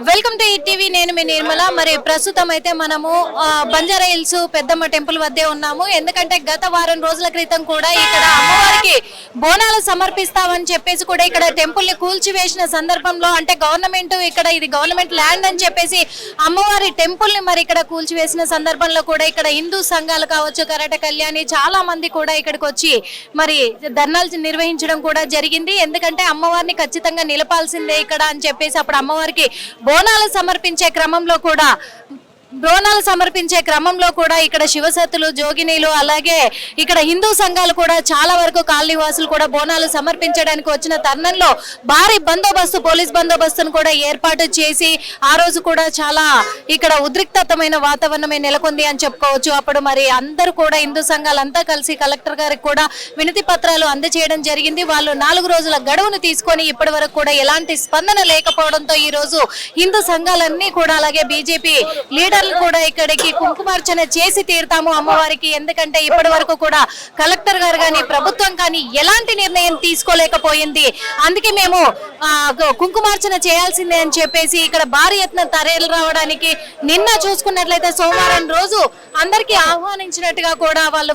Welcome to ETV. నేను మీ నిర్మల. మరి ప్రస్తుతం అయితే మనము బంజారా హిల్స్ పెద్దమ్మ టెంపుల్ వద్దే ఉన్నాము. ఎందుకంటే గత వారం రోజుల క్రితం కూడా ఇక్కడ అమ్మవారికి బోనాలు సమర్పిస్తామని చెప్పేసి కూడా ఇక్కడ టెంపుల్ ని కూల్చివేసిన సందర్భంలో, అంటే గవర్నమెంట్ ఇక్కడ ఇది గవర్నమెంట్ ల్యాండ్ అని చెప్పేసి అమ్మవారి టెంపుల్ ని మరి ఇక్కడ కూల్చివేసిన సందర్భంలో కూడా ఇక్కడ హిందూ సంఘాలు కావచ్చు, కరాటే కళ్యాణి చాలా మంది కూడా ఇక్కడికి వచ్చి మరి ధర్నాలు నిర్వహించడం కూడా జరిగింది. ఎందుకంటే అమ్మవారిని ఖచ్చితంగా నిలపాల్సిందే ఇక్కడ అని చెప్పేసి అప్పుడు అమ్మవారికి బోనాలు సమర్పించే క్రమంలో కూడా ఇక్కడ శివసత్తులు, జోగినీలు, అలాగే ఇక్కడ హిందూ సంఘాలు కూడా చాలా వరకు కాలనీ వాసులు కూడా బోనాలు సమర్పించడానికి వచ్చిన తరుణంలో భారీ బందోబస్తు, పోలీస్ బందోబస్తును కూడా ఏర్పాటు చేసి ఆ రోజు కూడా చాలా ఇక్కడ ఉద్రిక్తమైన వాతావరణమే నెలకొంది అని చెప్పుకోవచ్చు. అప్పుడు మరి అందరూ కూడా హిందూ సంఘాలంతా కలిసి కలెక్టర్ గారికి కూడా వినతి పత్రాలు అందజేయడం జరిగింది. వాళ్ళు 4 రోజుల గడువును తీసుకొని ఇప్పటి వరకు కూడా ఎలాంటి స్పందన లేకపోవడంతో ఈ రోజు హిందూ సంఘాలన్నీ కూడా అలాగే బీజేపీ లీడర్ కూడా ఇక్కడికి కుంకుమార్చన చేసి తీరుతాము అమ్మవారికి. ఎందుకంటే ఇప్పటి వరకు కూడా కలెక్టర్ గారు కానీ ప్రభుత్వం కానీ ఎలాంటి నిర్ణయం తీసుకోలేకపోయింది. అందుకే మేము కుంకుమార్చన చేయాల్సిందే అని చెప్పేసి ఇక్కడ భారీ ఎత్తున తరలి రావడానికి నిన్న చూసుకున్నట్లయితే సోమవారం రోజు అందరికీ ఆహ్వానించినట్టుగా కూడా వాళ్ళు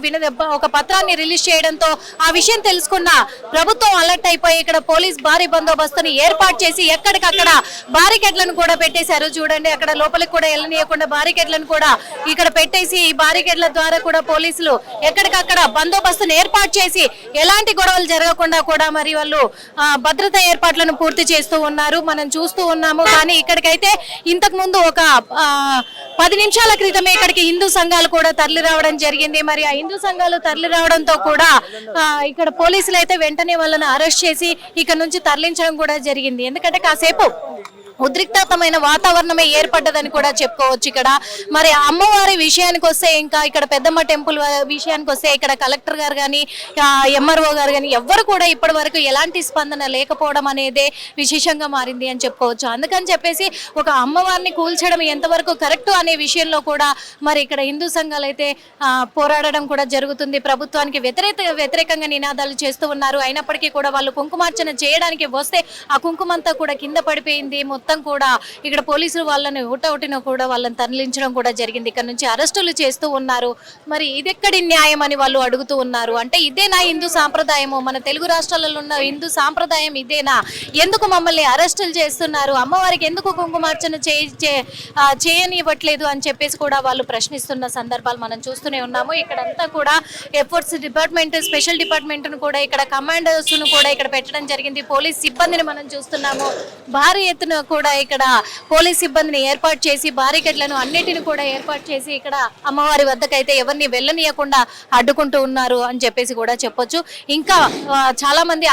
ఒక పత్రాన్ని రిలీజ్ చేయడంతో ఆ విషయం తెలుసుకున్న ప్రభుత్వం అలర్ట్ అయిపోయి ఇక్కడ పోలీస్ భారీ బందోబస్తుని ఏర్పాటు చేసి ఎక్కడికక్కడ బారికేడ్లను కూడా పెట్టేశారు. చూడండి, అక్కడ లోపలికి కూడా వెళ్ళనీయకుండా బారికేడ్లను కూడా ఇక్కడ పెట్టేసి ఈ బారికేడ్ల ద్వారా కూడా పోలీసులు ఎక్కడికక్కడ బందోబస్తును ఏర్పాటు చేసి ఎలాంటి గొడవలు జరగకుండా కూడా మరి వాళ్ళు భద్రతా ఏర్పాట్లను పూర్తి చేస్తూ ఉన్నారు. మనం చూస్తూ ఉన్నాము. కానీ ఇక్కడికైతే ఇంతకు ముందు ఒక 10 నిమిషాల క్రితమే ఇక్కడికి హిందూ సంఘాలు కూడా తరలి రావడం జరిగింది. మరి ఆ హిందూ సంఘాలు తరలి రావడంతో కూడా ఇక్కడ పోలీసులు అయితే వెంటనే వాళ్ళని అరెస్ట్ చేసి ఇక్కడ నుంచి తరలించడం కూడా జరిగింది. ఎందుకంటే కాసేపు ఉద్రిక్తమైన వాతావరణమే ఏర్పడ్డదని కూడా చెప్పుకోవచ్చు. ఇక్కడ మరి అమ్మవారి విషయానికి వస్తే, ఇంకా ఇక్కడ పెద్దమ్మ టెంపుల్ విషయానికి వస్తే ఇక్కడ కలెక్టర్ గారు కానీ ఎంఆర్ఓ గారు కానీ ఎవ్వరు కూడా ఇప్పటి వరకు ఎలాంటి స్పందన లేకపోవడం అనేదే విశేషంగా మారింది అని చెప్పుకోవచ్చు. అందుకని చెప్పేసి ఒక అమ్మవారిని కూల్చడం ఎంతవరకు కరెక్ట్ అనే విషయంలో కూడా మరి ఇక్కడ హిందూ సంఘాలు అయితే పోరాడడం కూడా జరుగుతుంది. ప్రభుత్వానికి వ్యతిరేకంగా నినాదాలు చేస్తూ ఉన్నారు. అయినప్పటికీ కూడా వాళ్ళు కుంకుమార్చన చేయడానికి వస్తే ఆ కుంకుమంతా కూడా కింద పడిపోయింది. మొత్తం కూడా ఇక్కడ పోలీసులు వాళ్ళని ఊటౌటిన కూడా వాళ్ళని తరలించడం కూడా జరిగింది. ఇక్కడ నుంచి అరెస్టులు చేస్తూ ఉన్నారు. మరి ఇదెక్కడి న్యాయం అని వాళ్ళు అడుగుతూ ఉన్నారు. అంటే ఇదేనా హిందూ సాంప్రదాయము? మన తెలుగు రాష్ట్రాలలో ఉన్న హిందూ సాంప్రదాయం ఇదేనా? ఎందుకు మమ్మల్ని అరెస్టులు చేస్తున్నారు? అమ్మవారికి ఎందుకు కుంకుమార్చన చేయనివ్వట్లేదు అని చెప్పేసి కూడా వాళ్ళు ప్రశ్నిస్తున్న సందర్భాలు మనం చూస్తూనే ఉన్నాము. ఇక్కడంతా కూడా ఎఫర్ట్స్ డిపార్ట్మెంట్, స్పెషల్ డిపార్ట్మెంట్ ను కూడా ఇక్కడ కమాండర్స్ ను కూడా ఇక్కడ పెట్టడం జరిగింది. పోలీస్ సిబ్బందిని మనం చూస్తున్నాము. భారీ ఎత్తున కూడా ఇక్కడ పోలీస్ సిబ్బందిని ఏర్పాటు చేసి బారికేడ్లను అన్నిటిని కూడా ఏర్పాటు చేసి ఇక్కడ అమ్మవారి వద్దకైతే ఎవరిని వెళ్ళనీయకుండా అడ్డుకుంటూ ఉన్నారు అని చెప్పేసి కూడా చెప్పొచ్చు. ఇంకా చాలా మంది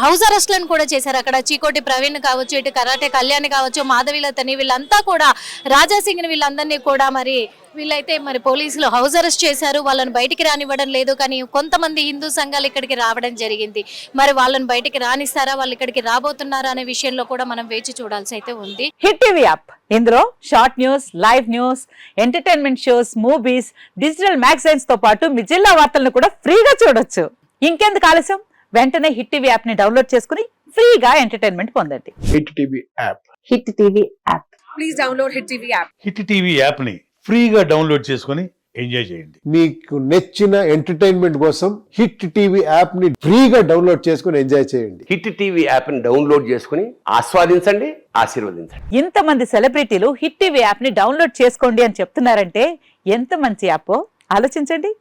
హౌస్ అరెస్ట్లను కూడా చేశారు. అక్కడ చీకోటి ప్రవీణ్ కావచ్చు, ఇటు కరాటే కళ్యాణి కావచ్చు, మాధవీలతని, వీళ్ళంతా కూడా రాజాసింగ్ని, వీళ్ళందరినీ కూడా మరి వీళ్ళైతే మరి పోలీసులు హౌస్ అరెస్ట్ చేశారు. వాళ్ళని బయటికి రానివ్వడం లేదు. కానీ కొంతమంది హిందూ సంఘాలు ఇక్కడికి రావడం జరిగింది. మరి వాళ్ళని బయటికి రానిస్తారా, వాళ్ళు ఇక్కడికి రాబోతున్నారా అనే విషయంలో కూడా మనం వేచి చూడాల్సి అయితే ఉంది. హిట్ టీవీ యాప్, ఇందులో short news, live news, entertainment shows, movies, digital magazines తో పాటు మీ జిల్లా వార్తలను కూడా ఫ్రీగా చూడొచ్చు. ఇంకెందుకు ఆలస్యం, వెంటనే హిట్ టీవీ యాప్ ని డౌన్లోడ్ చేసుకుని ఫ్రీగా ఎంటర్టైన్మెంట్ పొందండి. Hit TV app. Hit TV app. Please download hit TV app. Hit TV app ని ఫ్రీగా డౌన్లోడ్ చేసుకుని ఎంజాయ్ చేయండి. మీకు నచ్చిన ఎంటర్టైన్మెంట్ కోసం హిట్ టీవీ యాప్ ని ఫ్రీగా డౌన్లోడ్ చేసుకుని ఎంజాయ్ చేయండి. హిట్ టీవీ యాప్ ని డౌన్లోడ్ చేసుకుని ఆస్వాదించండి, ఆశీర్వదించండి. ఇంతమంది సెలబ్రిటీలు హిట్ టీవీ యాప్ ని డౌన్లోడ్ చేసుకోండి అని చెప్తున్నారంటే ఎంత మంచి యాప్ ఆలోచించండి.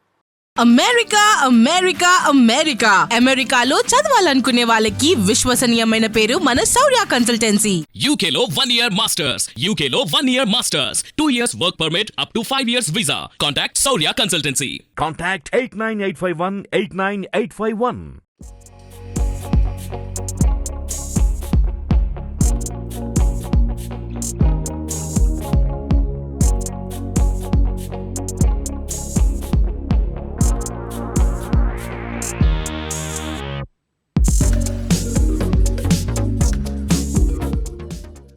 అమెరికా అమెరికా అమెరికా అమెరికాలో చదవాలనుకునే వాళ్ళకి విశ్వసనీయమైన పేరు మన శౌర్య కన్సల్టెన్సీ. UK లో 1 year masters, UK లో 1 year masters, 2 years work permit up to 5 years visa. Contact Saurya Consultancy. Contact 89851 89851.